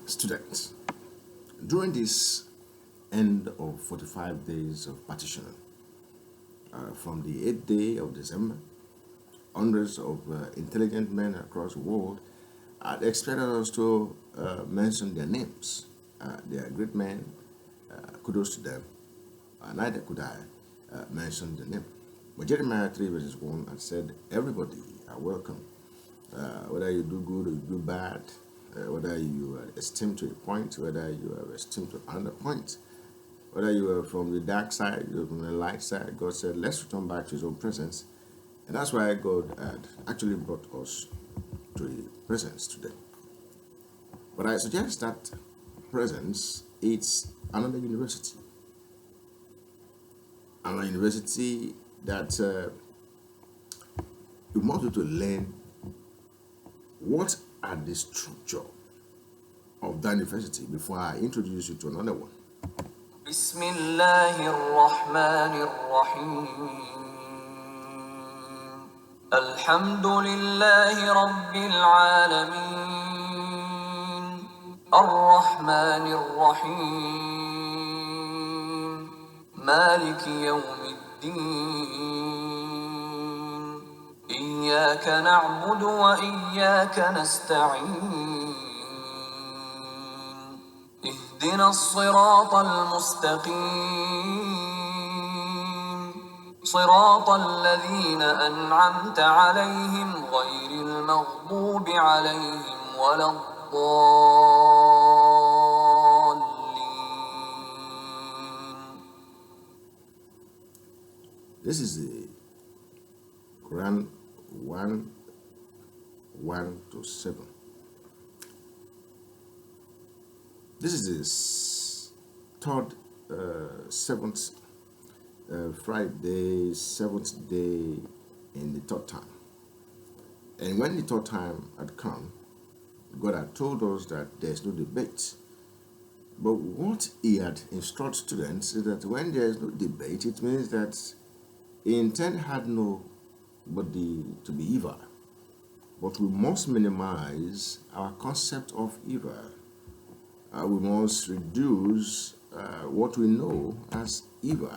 Students, during this end of 45 days of partitioning, from the 8th day of December, hundreds of intelligent men across the world had expected us to mention their names. They are great men, kudos to them. Neither could I mention the name. But Jeremiah 3 verses 1 had said, everybody are welcome. Whether you do good or you do bad, whether you are esteemed to a point, whether you are esteemed to another point, whether you are from the dark side, you are from the light side, God said, let's return back to his own presence. And that's why God had actually brought us to his presence today. But I suggest that presence, it's another university. Another university that you want you to learn what are the structure of that university before I introduce you to another one. بسم الله الرحمن الرحيم الحمد لله رب العالمين الرحمن الرحيم مالك يوم الدين إياك نعبد وإياك نستعين اهدنا الصراط المستقيم صراط الذين أنعمت عليهم غير المغضوب عليهم ولا الضالين. This is the Quran 1 to 7. This is the third, seventh Friday, seventh day in the third time. And when the third time had come, God had told us that there's no debate. But what he had instructed students is that when there is no debate, it means that he intended had nobody to be evil. But we must minimize our concept of evil. We must reduce what we know as evil.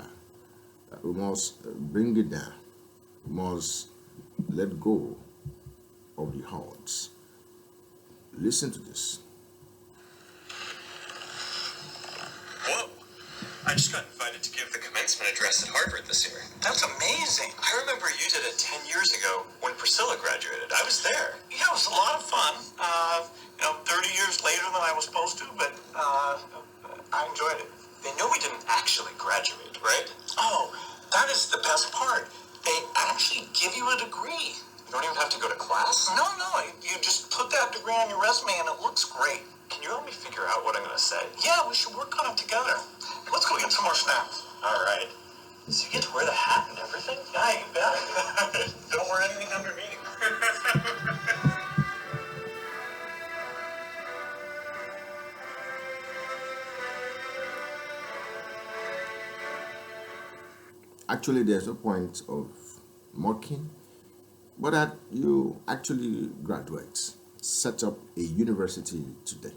We must bring it down. We must let go of the odds. Listen to this. Whoa! I just got invited to give the commencement address at Harvard this year. That's amazing. I remember you did it 10 years ago when Priscilla graduated. I was there. Yeah, it was a lot of fun. 30 years later than I was supposed to, but I enjoyed it. They know we didn't actually graduate, right? Oh, that is the best part. They actually give you a degree. You don't even have to go to class? No, you just put that degree on your resume and it looks great. Can you help me figure out what I'm going to say? Yeah, we should work on it together. Let's go get some more snacks. All right. So you get to wear the hat and everything? Yeah, you bet. Don't wear anything under meeting. Actually, there's no point of mocking, but that you actually graduate, set up a university today.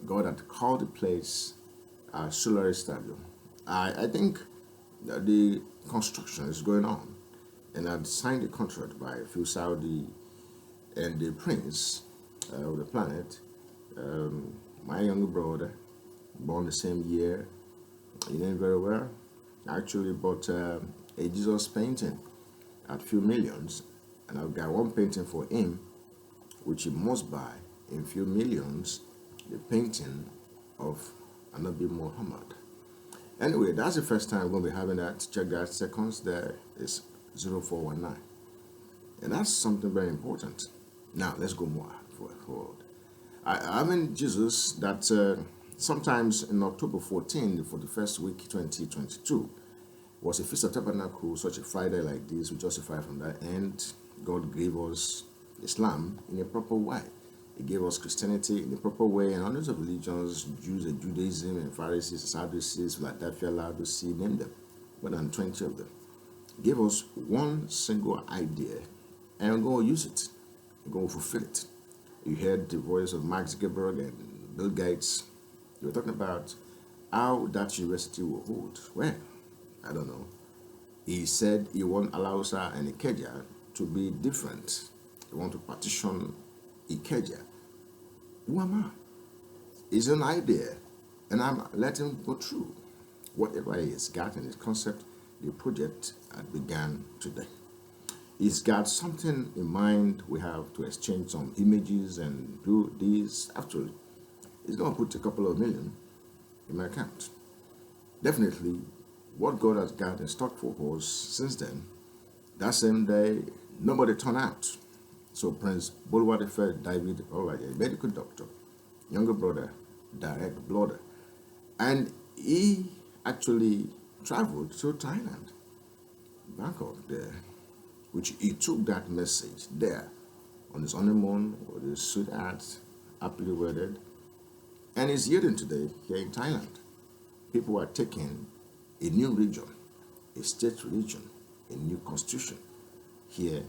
God had called the place Solar Stadium. I think that the construction is going on, and I'd signed a contract by Phil Saudi and the prince of the planet, my younger brother, born the same year. You know him very well. I actually bought a Jesus painting at few millions, and I've got one painting for him, which he must buy in few millions, the painting of Anabi Muhammad. Anyway, that's the first time we're going to be having that. Check that seconds there is 0419. And that's something very important. Now, let's go more forward. I mean, Jesus, that sometimes in October 14, the 41st week, 2022, was a Feast of Tabernacle, such a Friday like this, we justify from that end. God gave us Islam in a proper way. He gave us Christianity in a proper way, and hundreds of religions, Jews and Judaism and Pharisees, Sadducees, Philadelphia, Laodicea, name them, more than 20 of them. He gave us one single idea, and we're going to use it. We're going to fulfill it. You heard the voice of Mark Zuckerberg and Bill Gates. They were talking about how that university will hold. Well, I don't know. He said he won't allow Hausa and Ikeja to be different. He want to partition Ikeja. Who am I? It's an idea, and I'm letting him go through. Whatever he has got in his concept, the project had began today. He's got something in mind. We have to exchange some images and do this. Actually, he's going to put a couple of million in my account. Definitely, what God has got in stock for us since then, that same day, nobody turned out. So Prince Boluwatife David, a medical doctor, younger brother, direct blooder, and he actually traveled to Thailand, Bangkok there, which he took that message there on his honeymoon with his sweetheart, happily wedded, and is yielding today here in Thailand. People are taking a new region, a state religion, a new constitution here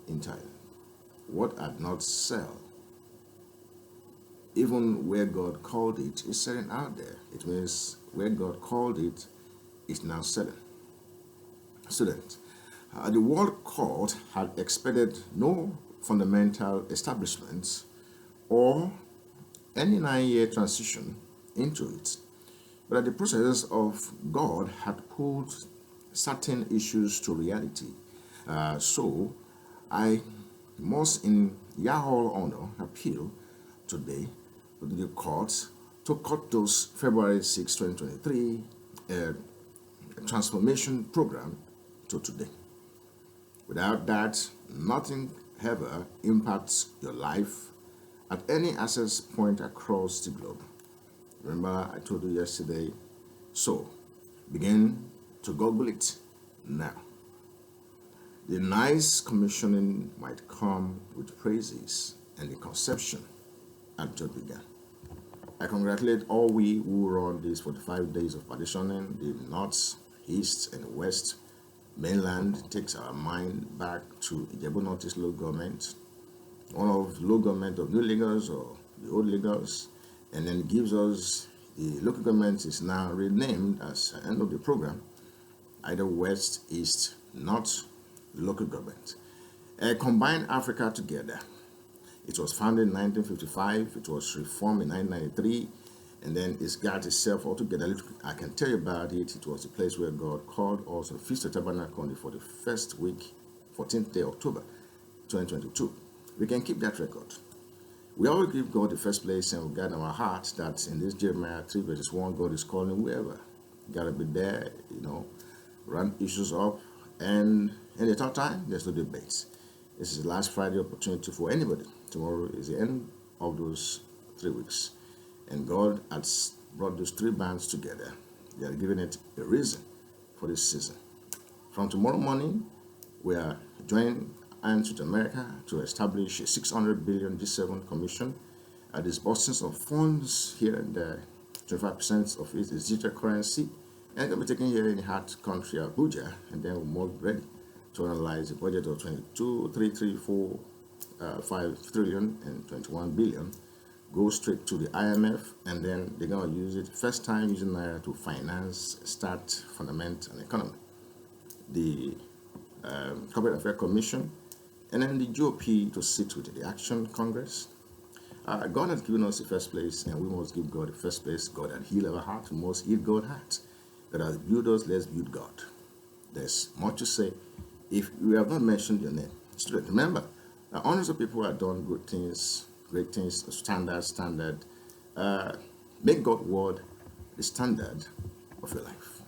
in Thailand. What had not sell, even where God called it, is selling out there. It means where God called it is now selling. Students, the world court had expected no fundamental establishments or any 9-year transition into it, but the process of God had pulled certain issues to reality. So I must, in Yahweh honor, appeal today to the court to cut those February 6, 2023 transformation program to today. Without that, nothing ever impacts your life at any access point across the globe. Remember, I told you yesterday, so begin to Google it now. The nice commissioning might come with praises, and the conception had just begun. I congratulate all we who run these 45 days of partitioning. The north, east, and west mainland takes our mind back to Ijebu Northeast local government, one of the local government of New Lagos or the old Lagos, and then gives us the local government is now renamed as end of the program, either west, east, north, local government. Combine Africa together. It was founded in 1955, it was reformed in 1993, and then it's got itself all together. I can tell you about it. It was the place where God called us to the Feast of Tabernacle on the 41st week, 14th day October 2022. We can keep that record. We always give God the first place, and we got in our heart that in this Jeremiah 3 verses 1, God is calling whoever. You gotta be there, run issues up, and in the third time, there's no debates. This is the last Friday opportunity for anybody. Tomorrow is the end of those 3 weeks. And God has brought those 3 bands together. They are giving it a reason for this season. From tomorrow morning, we are joining hands with America to establish a 600 billion G7 commission. Disbursements of funds here and there, 25% of it is digital currency, and it will be taken here in the heart country, Abuja, and then we're more ready to analyze the budget of 5 trillion and 21 billion. Go straight to the IMF, and then they're going to use it, first time using Naira to finance, start, fundament, and economy. The Corporate Affairs Commission, and then the GOP to sit with the Action Congress. God has given us the first place, and we must give God the first place. God has healed our heart, we must heal God's heart. God has built us, let's build God. There's much to say. If we have not mentioned your name, student, remember, hundreds of people have done good things, great things, standard. Make God's word the standard of your life.